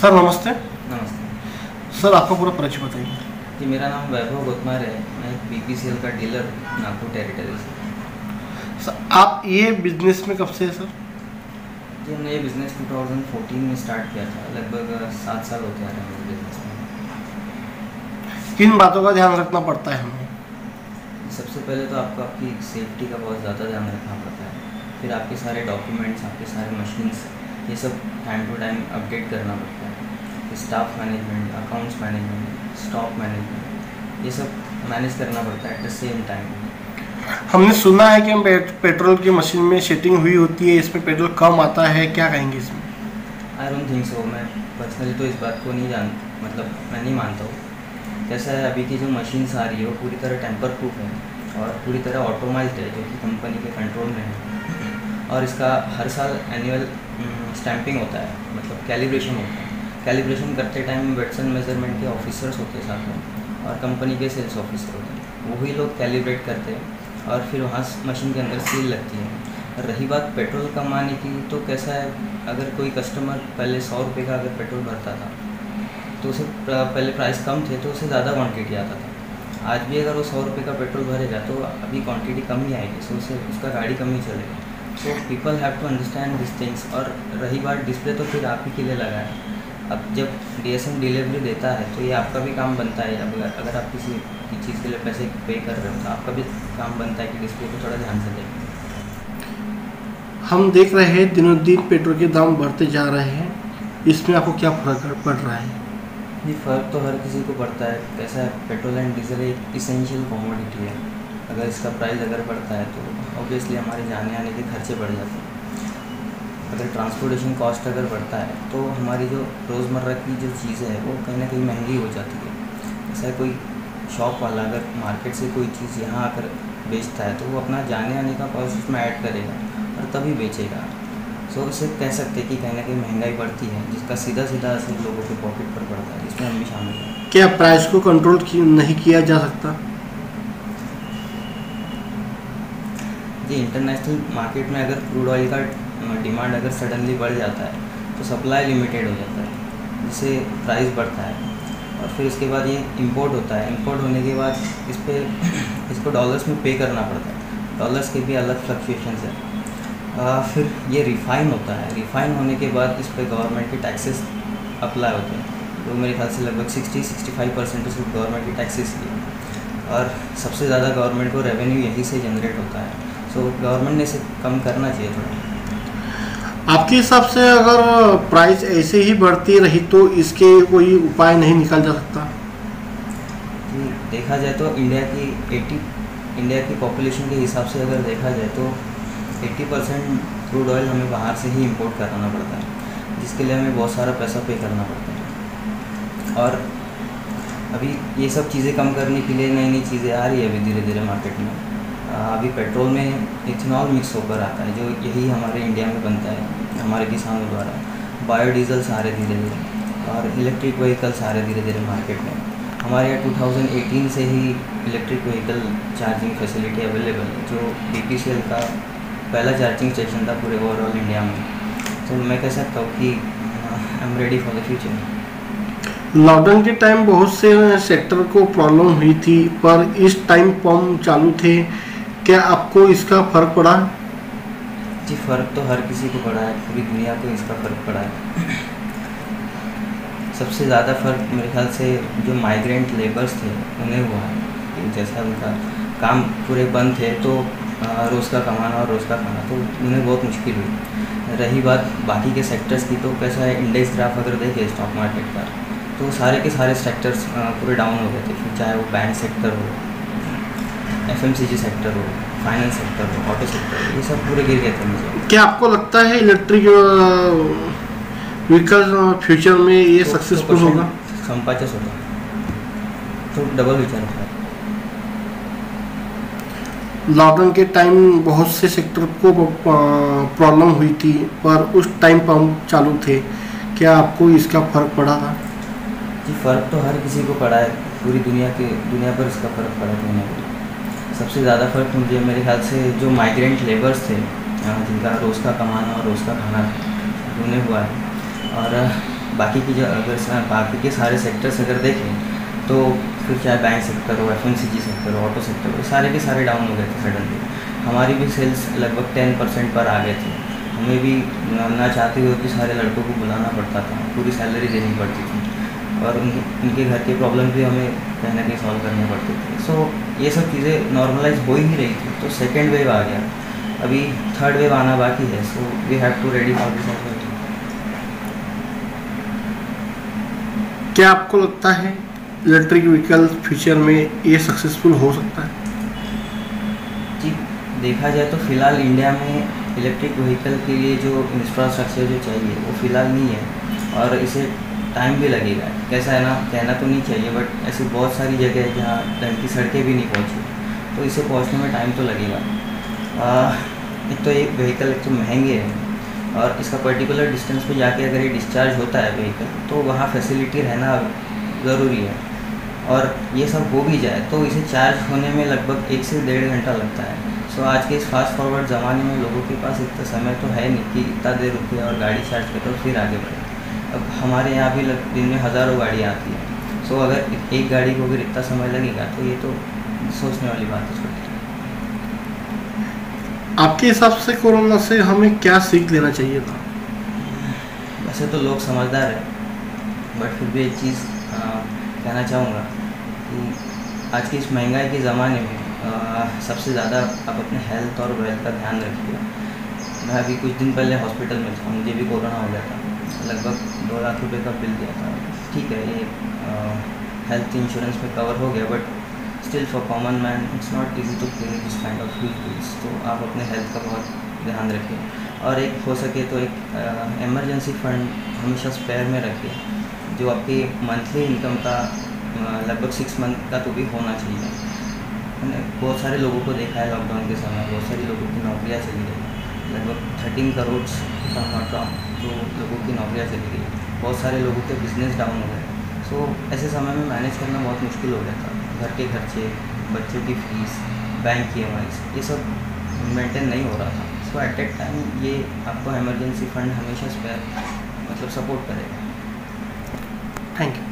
Sir नमस्ते। नमस्ते sir आपका पूरा परिचय बताइए। जी, मेरा नाम वैभव गोतमार है। मैं एक बीपीसीएल का डीलर नागपुर टेरिटरी से। सर आप ये बिजनेस में कब से है सर? जी, हमने ये बिज़नेस 2014 में स्टार्ट किया था। लगभग 7 साल होते आ रहे हैं मेरे बिज़नेस में। किन बातों का ध्यान रखना पड़ता है हमें? सबसे पहले तो आपको आपकी सेफ्टी का बहुत ज़्यादा ध्यान रखना पड़ता है। फिर आपके सारे डॉक्यूमेंट्स, आपके सारे मशीन्स, ये सब टाइम टू टाइम अपडेट करना पड़ता है। Staff management, accounts management, stock management, ये सब मैनेज करना पड़ता है एट द सेम टाइम। हमने सुना है कि पेट्रोल की मशीन में सेटिंग हुई होती है, इसमें पेट्रोल कम आता है, क्या कहेंगे इसमें? I don't think so. मैं पर्सनली तो इस बात को नहीं मैं नहीं मानता हूँ। कैसा है, अभी की जो मशीन्स आ रही है वो पूरी तरह टेम्पर प्रूफ है और पूरी तरह ऑटोमाइज्ड है, जो कि कंपनी के कंट्रोल में है। और इसका हर साल एनुअल स्टैंपिंग होता है, मतलब कैलिब्रेशन होता है। कैलिब्रेशन करते टाइम वेट्सन मेजरमेंट के ऑफिसर्स होते हैं साथ में, और कंपनी के सेल्स ऑफिसर होते हैं। वही लोग कैलिब्रेट करते हैं और फिर वहाँ मशीन के अंदर सील लगती है। और रही बात पेट्रोल कमाने की, तो कैसा है, अगर कोई कस्टमर पहले 100 रुपये का अगर पेट्रोल भरता था तो उसे पहले प्राइस कम थे तो उसे ज़्यादा क्वांटिटी आता था। आज भी अगर वो 100 रुपये का पेट्रोल भरेगा तो अभी क्वांटिटी कम ही आएगी, सो उसका गाड़ी कम ही चलेगा। So people have to understand this things. और रही बात डिस्प्ले, तो फिर आप ही के लिए लगा है। अब जब डीएसएम डिलीवरी देता है तो ये आपका भी काम बनता है। अब अगर आप किसी की चीज़ के लिए पैसे पे कर रहे हो तो आपका भी काम बनता है कि डिस्प्ले को थोड़ा ध्यान से देखें। हम देख रहे हैं दिनों दिन पेट्रोल के दाम बढ़ते जा रहे हैं, इसमें आपको क्या फर्क पड़ रहा है? ये फ़र्क तो हर किसी को पड़ता है। कैसा है, पेट्रोल एंड डीजल एक इसेंशियल कमोडिटी है। अगर इसका प्राइस अगर बढ़ता है तो ऑब्वियसली हमारे जाने आने के खर्चे बढ़ जाते हैं। अगर ट्रांसपोर्टेशन कॉस्ट अगर बढ़ता है तो हमारी जो रोज़मर्रा की जो चीज़ें हैं वो कहीं ना कहीं महंगी हो जाती है। जैसा कोई शॉप वाला अगर मार्केट से कोई चीज़ यहाँ आकर बेचता है तो वो अपना जाने आने का कॉस्ट उसमें ऐड करेगा और तभी बेचेगा। सो इसे कह सकते हैं कि कहीं ना कहीं महंगाई बढ़ती है, जिसका सीधा सीधा असर लोगों के पॉकेट पर पड़ता है, जिसमें हम भी शामिल हैं। क्या प्राइस को कंट्रोल नहीं किया जा सकता? जी, इंटरनेशनल मार्केट में अगर क्रूड ऑयल का डिमांड अगर सडनली बढ़ जाता है तो सप्लाई लिमिटेड हो जाता है, जिससे प्राइस बढ़ता है। और फिर उसके बाद ये इंपोर्ट होता है। इंपोर्ट होने के बाद इसको डॉलर्स में पे करना पड़ता है। डॉलर्स के भी अलग फ्लक्चुएशंस है। फिर ये रिफ़ाइन होता है। रिफ़ाइन होने के बाद इस पर गवर्नमेंट के टैक्सेस अप्लाई होते हैं, तो मेरे ख्याल से लगभग 60-65% तो सिर्फ गवर्नमेंट की टैक्सेस की है। और सबसे ज़्यादा गवर्नमेंट को रेवेन्यू यहीं से जनरेट होता है। सो गवर्नमेंट ने इसे कम करना चाहिए थोड़ा। आपके हिसाब से अगर प्राइस ऐसे ही बढ़ती रही तो इसके कोई उपाय नहीं निकाल जा सकता? कि देखा जाए तो इंडिया की पॉपुलेशन के हिसाब से अगर देखा जाए तो 80% क्रूड ऑयल हमें बाहर से ही इंपोर्ट कराना पड़ता है, जिसके लिए हमें बहुत सारा पैसा पे करना पड़ता है। और अभी ये सब चीज़ें कम करने के लिए नई नई चीज़ें आ रही है अभी धीरे धीरे मार्केट में। अभी पेट्रोल में इथेनॉल मिक्स होकर आता है, जो यही हमारे इंडिया में बनता है हमारे किसानों द्वारा। बायोडीजल्स आ रहे धीरे धीरे, और इलेक्ट्रिक व्हीकल्स आ रहे धीरे धीरे मार्केट में। हमारे यहाँ 2018 से ही electric vehicle charging facility available है, जो बीपीसीएल का पहला चार्जिंग स्टेशन था पूरे ओवरऑल इंडिया में। तो मैं कह सकता हूँ कि I am ready for the future. Lockdown के टाइम बहुत से सेक्टर को प्रॉब्लम हुई थी, पर इस टाइम पंप चालू थे, क्या आपको इसका फर्क पड़ा? जी, फ़र्क तो हर किसी को पड़ा है, पूरी दुनिया को इसका फ़र्क पड़ा है। सबसे ज़्यादा फ़र्क मेरे ख्याल से जो माइग्रेंट लेबर्स थे उन्हें हुआ है। जैसा उनका काम पूरे बंद थे तो रोज़ का कमाना और रोज़ का खाना, तो उन्हें बहुत मुश्किल हुई। रही बात बाकी के सेक्टर्स की, तो कैसा है, इंडेक्स ग्राफ अगर देखें स्टॉक मार्केट का, तो सारे के सारे सेक्टर्स पूरे डाउन हो गए थे। फिर चाहे वो बैंक सेक्टर हो, एफएमसीजी सेक्टर हो, फाइनेंस सेक्टर हो, ऑटो सेक्टर हो, ये सब पूरे गिर गए थे मुझे। क्या आपको लगता है इलेक्ट्रिक व्हीकल फ्यूचर में ये सक्सेसफुल होगा? संपाचस होता तो डबल विचार होता है। लॉकडाउन के टाइम बहुत से सेक्टर को प्रॉब्लम हुई थी, पर उस टाइम पंप चालू थे, क्या आपको इसका फर्क पड़ा था? जी, फ़र्क तो हर किसी को पड़ा है, पूरी दुनिया पर इसका फ़र्क पड़ा कहीं ना कहीं। सबसे ज़्यादा फ़र्क मुझे मेरे ख्याल से जो माइग्रेंट लेबर्स थे, जिनका रोज़ का कमाना और रोज़ का खाना उन्हें हुआ है। और बाकी की जो बाकी के सारे सेक्टर्स अगर देखें तो फिर चाहे बैंक सेक्टर हो, FMCG सेक्टर हो, ऑटो सेक्टर हो, सारे के सारे डाउन हो गए थे सडनली। हमारी भी सेल्स लगभग 10% पर आ गए थे। हमें भी ना चाहते हुए भी सारे लड़कों को बुलाना पड़ता था, पूरी सैलरी देनी पड़ती थी, और उनके घर के प्रॉब्लम भी हमें कहीं ना कहीं सॉल्व करने पड़ते थे। सो ये सब चीज़ें नॉर्मलाइज हो ही रही थी। तो सेकेंड वेव आ गया, अभी थर्ड वेव आना बाकी है। So we have to ready for this as well. क्या आपको लगता है इलेक्ट्रिक व्हीकल फ्यूचर में ये सक्सेसफुल हो सकता है? जी, देखा जाए तो फ़िलहाल इंडिया में इलेक्ट्रिक व्हीकल के लिए जो इंफ्रास्ट्रक्चर जो चाहिए वो फ़िलहाल नहीं है, और इसे टाइम भी लगेगा। कैसा है ना, कहना तो नहीं चाहिए, बट ऐसी बहुत सारी जगह है जहाँ ढंग की सड़कें भी नहीं पहुँची, तो इसे पहुँचने में टाइम तो लगेगा। एक तो ये व्हीकल एक तो महंगे हैं, और इसका पर्टिकुलर डिस्टेंस पे जाके अगर ये डिस्चार्ज होता है व्हीकल, तो वहाँ फैसिलिटी रहना ज़रूरी है। और ये सब हो भी जाए तो इसे चार्ज होने में लगभग 1 से 1.5 घंटा लगता है। सो आज के इस फास्ट फॉरवर्ड ज़माने में लोगों के पास इतना समय तो है नहीं कि इतना देर रुके और गाड़ी चार्ज करें और फिर आगे बढ़े। अब हमारे यहाँ भी दिन में हज़ारों गाड़ियाँ आती हैं। सो अगर एक गाड़ी को अगर इतना समय लगेगा तो ये तो सोचने वाली बात है छोटी। आपके हिसाब से कोरोना से हमें क्या सीख लेना चाहिए था? वैसे तो लोग समझदार हैं, बट फिर भी एक चीज़ कहना चाहूँगा कि आज की इस महंगाई के ज़माने में सबसे ज़्यादा आप अपने हेल्थ और वेल्थ का ध्यान रखिए। मैं अभी कुछ दिन पहले हॉस्पिटल में था, मुझे भी कोरोना हो गया था। लगभग 2 लाख रुपए का बिल दिया था। ठीक है, ये हेल्थ इंश्योरेंस में कवर हो गया, but still for common man it's not easy to pay this kind of huge bills. तो आप अपने हेल्थ का बहुत ध्यान रखिए, और एक हो सके तो एक इमरजेंसी फंड हमेशा स्पेयर में रखिए, जो आपकी मंथली इनकम का लगभग 6 मंथ का तो भी होना चाहिए। मैंने बहुत सारे लोगों को देखा है लॉकडाउन के समय, बहुत सारी लोगों की नौकरियाँ चली गई, लगभग 13 करोड़ नॉट रॉन्ग जो लोगों की नौकरियाँ चली गई, बहुत सारे लोगों के बिजनेस डाउन हो गए। सो ऐसे समय में मैनेज करना बहुत मुश्किल हो गया था। घर के खर्चे, बच्चों की फीस, बैंक की EMIs, ये सब मेंटेन नहीं हो रहा था। सो एट दैट टाइम ये आपको इमरजेंसी फंड हमेशा स्पेयर मतलब सपोर्ट करेगा। Thank you.